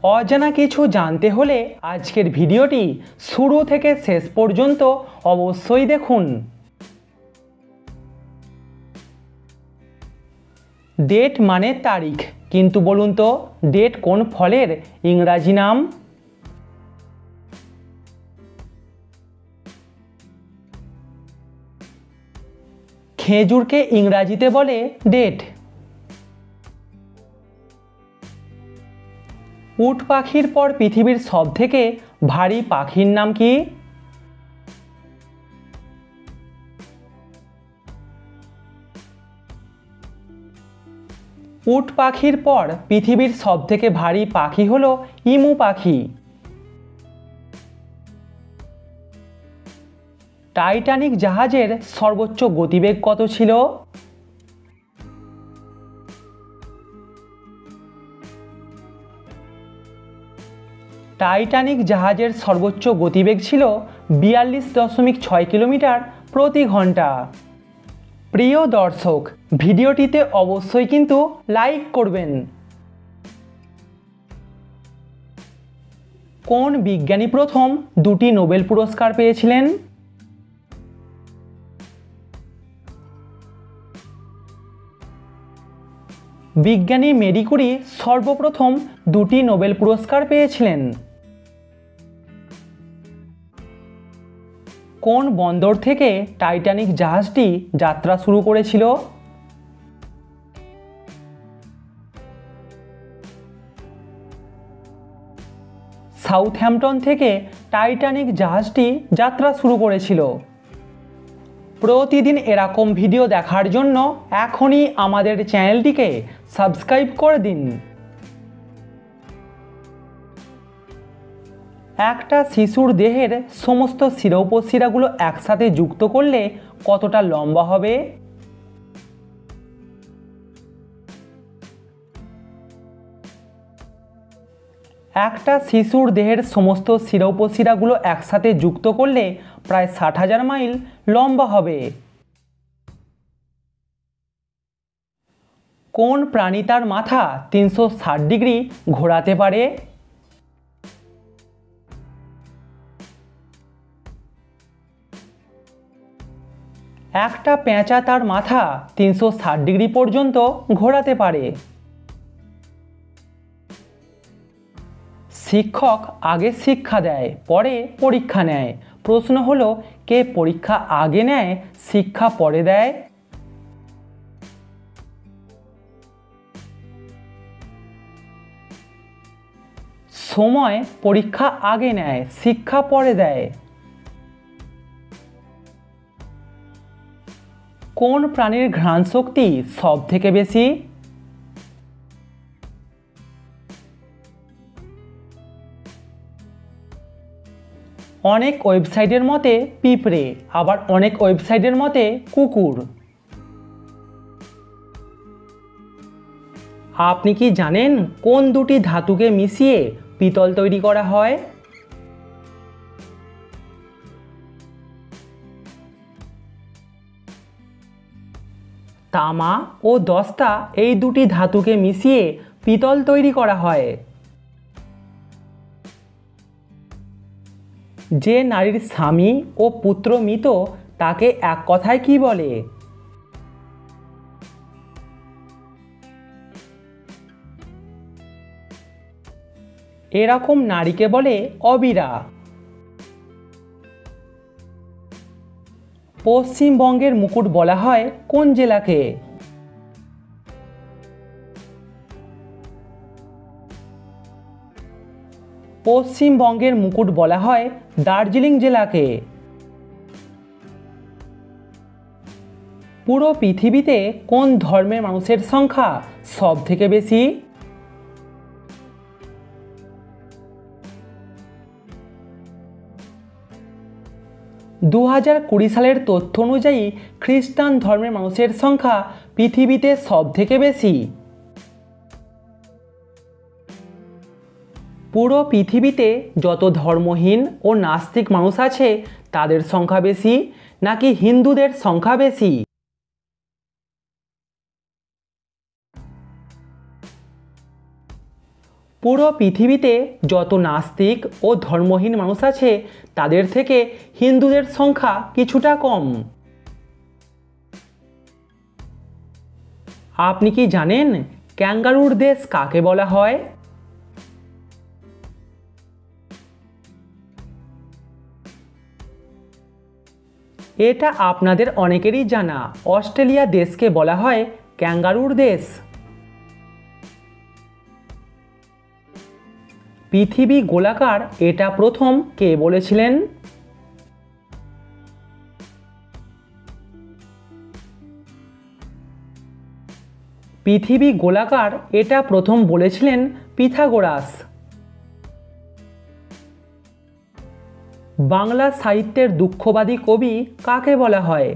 অজানা কিছু জানতে হলে আজকের ভিডিওটি শুরু থেকে শেষ পর্যন্ত অবশ্যই দেখুন। ডেট মানে তারিখ, কিন্তু বলুন তো ডেট কোন ফলের ইংরাজি নাম? খেজুরকে ইংরাজিতে বলে ডেট। উট পাখির পর পৃথিবীর সবথেকে ভারী পাখির নাম কি? উট পাখির পর পৃথিবীর সবথেকে ভারী পাখি হলো ইমু পাখি। টাইটানিক জাহাজের সর্বোচ্চ গতিবেগ কত ছিল? টাইটানিক জাহাজের সর্বোচ্চ গতিবেগ ছিল 42.6 কিলোমিটার প্রতি ঘন্টা। প্রিয় দর্শক, ভিডিওটিতে অবশ্যই কিন্তু লাইক করবেন। কোন বিজ্ঞানী প্রথম দুটি নোবেল পুরস্কার পেয়েছিলেন? বিজ্ঞানী মেরি কুরি সর্বপ্রথম দুটি নোবেল পুরস্কার পেয়েছিলেন। কোন বন্দর থেকে টাইটানিক জাহাজটি যাত্রা শুরু করেছিল? সাউথহ্যাম্পটন থেকে টাইটানিক জাহাজটি যাত্রা শুরু করেছিল। প্রতিদিন এরকম ভিডিও দেখার জন্য এখনই আমাদের চ্যানেলটিকে সাবস্ক্রাইব করে দিন। একটা শিশুর দেহের সমস্ত শিরা উপশিরাগুলো একসাথে যুক্ত করলে কতটা লম্বা হবে? একটা শিশুর দেহের সমস্ত শিরা উপশিরাগুলো একসাথে যুক্ত করলে প্রায় 60,000 মাইল লম্বা হবে। কোন প্রাণী তার মাথা 360 ডিগ্রি ঘোরাতে পারে? একটা পেঁচা তার মাথা 360 ডিগ্রি পর্যন্ত ঘোরাতে পারে। শিক্ষক আগে শিক্ষা দেয়, পরে পরীক্ষা নেয়। প্রশ্ন হলো, কে পরীক্ষা আগে নেয়, শিক্ষা পরে দেয়? সময় পরীক্ষা আগে নেয়, শিক্ষা পরে দেয়। কোন প্রাণীর ঘ্রাণ শক্তি সব থেকে বেশি? অনেক ওয়েবসাইটের মতে পিঁপড়ে, আবার অনেক ওয়েবসাইটের মতে কুকুর। আপনি কি জানেন কোন দুটি ধাতুকে মিশিয়ে পিতল তৈরি করা হয়? তামা ও দস্তা এই দুটি ধাতুকে মিশিয়ে পিতল তৈরি করা হয়। যে নারীর স্বামী ও পুত্র মৃত তাকে এক কথায় কি বলে? এরকম নারীকে বলে অবিরা। পশ্চিমবঙ্গের মুকুট বলা হয় কোন জেলাকে? পশ্চিমবঙ্গের মুকুট বলা হয় দার্জিলিং জেলাকে। পুরো পৃথিবীতে কোন ধর্মের মানুষের সংখ্যা সব থেকে বেশি? দু 2020 সালের তথ্য অনুযায়ী খ্রিস্টান ধর্মের মানুষের সংখ্যা পৃথিবীতে সব থেকে বেশি। পুরো পৃথিবীতে যত ধর্মহীন ও নাস্তিক মানুষ আছে তাদের সংখ্যা বেশি নাকি হিন্দুদের সংখ্যা বেশি? পুরো পৃথিবীতে যত নাস্তিক ও ধর্মহীন মানুষ আছে তাদের থেকে হিন্দুদের সংখ্যা কিছুটা কম। আপনি কি জানেন ক্যাঙ্গারুর দেশ কাকে বলা হয়? এটা আপনাদের অনেকেরই জানা, অস্ট্রেলিয়া দেশকে বলা হয় ক্যাঙ্গারুর দেশ। পৃথিবী গোলাকার এটা প্রথম কে বলেছিলেন? পৃথিবী গোলাকার এটা প্রথম বলেছিলেন পিথাগোরাস। বাংলা সাহিত্যের দুঃখবাদী কবি কাকে বলা হয়?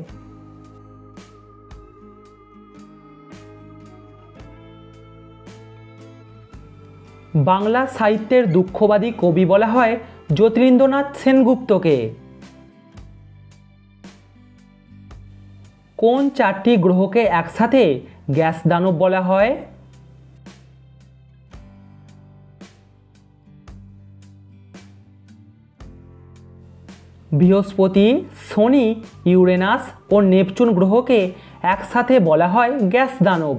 বাংলা সাহিত্যের দুঃখবাদী কবি বলা হয় জ্যোতিরিন্দ্রনাথ সেনগুপ্তকে। কোন 4টি গ্রহকে একসাথে গ্যাস দানব বলা হয়? বৃহস্পতি, শনি, ইউরেনাস ও নেপচুন গ্রহকে একসাথে বলা হয় গ্যাস দানব।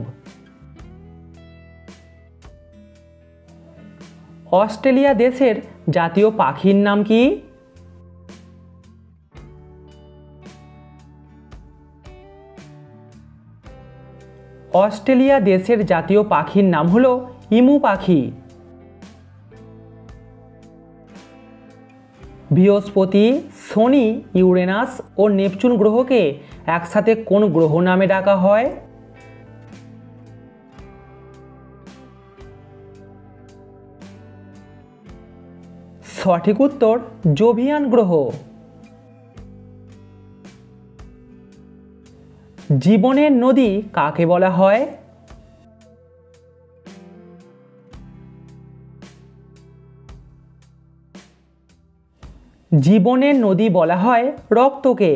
অস্ট্রেলিয়া দেশের জাতীয় পাখির নাম কি? অস্ট্রেলিয়া দেশের জাতীয় পাখির নাম হলো ইমু পাখি। বৃহস্পতি, শনি, ইউরেনাস ও নেপচুন গ্রহকে একসাথে কোন গ্রহ নামে ডাকা হয়? সঠিক উত্তর জোভিয়ান গ্রহ। জীবনের নদী কাকে বলা হয়? জীবনের নদী বলা হয় রক্তকে।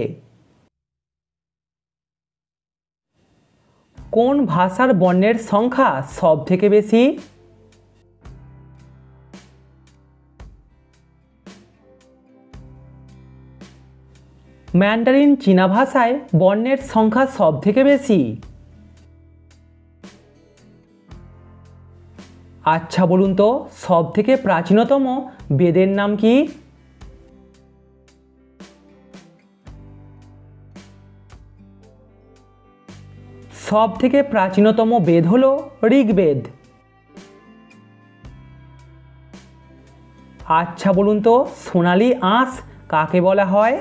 কোন ভাষার বর্ণের সংখ্যা সব থেকে বেশি? ম্যান্ডারিন চীনা ভাষায় বর্ণের সংখ্যা সব থেকে বেশি। আচ্ছা বলুন তো, সব থেকে প্রাচীনতম বেদের নাম কি? সব থেকে প্রাচীনতম বেদ হল ঋগ্বেদ। আচ্ছা বলুন তো, সোনালী আঁশ কাকে বলা হয়?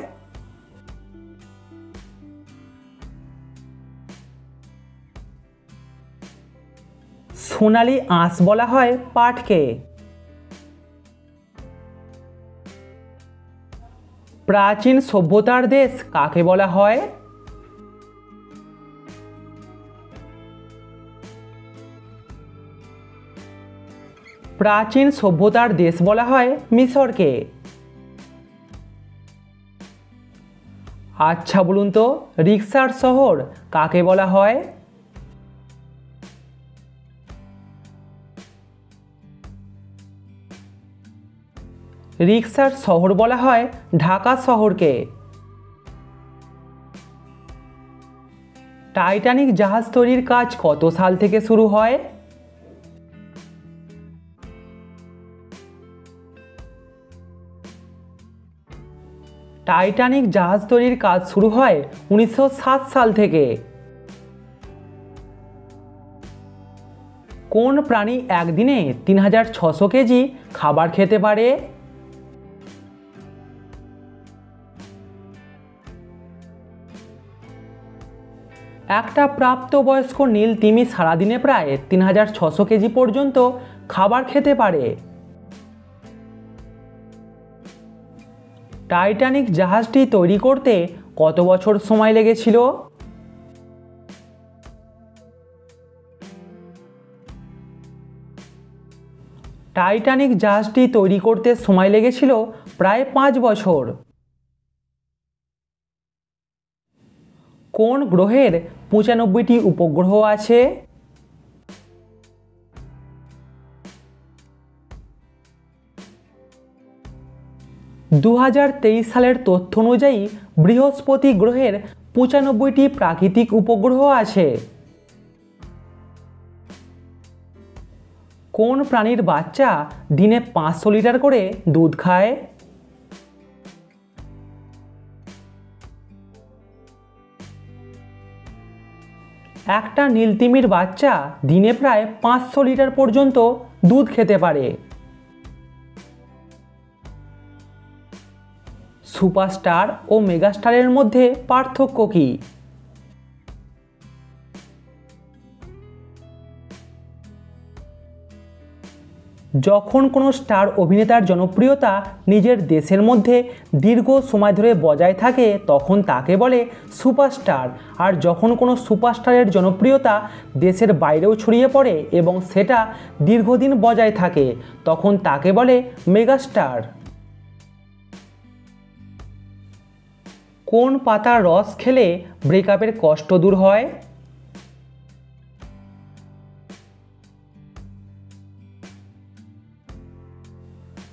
সোনালী আঁশ বলা হয় পাটকে। প্রাচীন সভ্যতার দেশ কাকে বলা হয়? প্রাচীন সভ্যতার দেশ বলা হয় মিশরকে। আচ্ছা বলুন তো, রিকশার শহর কাকে বলা হয়? রিকশার শহর বলা হয় ঢাকা শহরকে। টাইটানিক জাহাজ তৈরির কাজ কত সাল থেকে শুরু হয়? টাইটানিক জাহাজ তৈরির কাজ শুরু হয় 1907 সাল থেকে। কোন প্রাণী একদিনে 3600 কেজি খাবার খেতে পারে? একটা প্রাপ্তবয়স্ক নীল তিমি সারাদিনে প্রায় 3600 কেজি পর্যন্ত খাবার খেতে পারে। টাইটানিক জাহাজটি তৈরি করতে কত বছর সময় লেগেছিল? টাইটানিক জাহাজটি তৈরি করতে সময় লেগেছিল প্রায় 5 বছর। কোন গ্রহের 95টি উপগ্রহ আছে? 2023 সালের তথ্য অনুযায়ী বৃহস্পতি গ্রহের 95টি প্রাকৃতিক উপগ্রহ আছে। কোন প্রাণীর বাচ্চা দিনে 500 লিটার করে দুধ খায়? একটা নীলতিমির বাচ্চা দিনে প্রায় 500 লিটার পর্যন্ত দুধ খেতে পারে। সুপারস্টার ও মেগাস্টারের মধ্যে পার্থক্য কী? যখন কোনো স্টার অভিনেতার জনপ্রিয়তা নিজের দেশের মধ্যে দীর্ঘ সময় ধরে বজায় থাকে তখন তাকে বলে সুপারস্টার, আর যখন কোনো সুপারস্টারের জনপ্রিয়তা দেশের বাইরেও ছড়িয়ে পড়ে এবং সেটা দীর্ঘদিন বজায় থাকে তখন তাকে বলে মেগাস্টার। কোন পাতার রস খেলে ব্রেকআপের কষ্ট দূর হয়?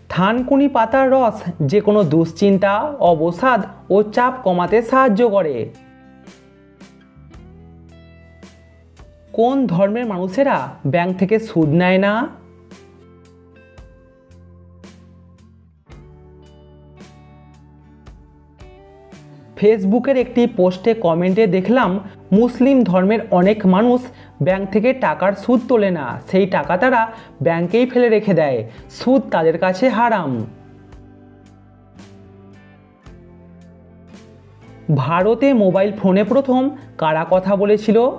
থানকুনি পাতার রস যে কোনো দুশ্চিন্তা, অবসাদ ও চাপ কমাতে সাহায্য করে। কোন ধর্মের মানুষেরা ব্যাংক থেকে সুদ নেয় না? ফেসবুকের একটি পোস্টে কমেন্টে দেখলাম মুসলিম ধর্মের অনেক মানুষ ব্যাংক থেকে টাকার সুদ তোলে না, সেই টাকা তারা ব্যাংকেই ফেলে রেখে দেয়, সুদ তাদের কাছে হারাম। ভারতে মোবাইল ফোনে প্রথম কারা কথা বলেছিল?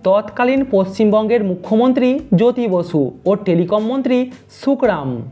তৎকালীন পশ্চিমবঙ্গের মুখ্যমন্ত্রী জ্যোতি বসু ও টেলিকম মন্ত্রী সুখরাম।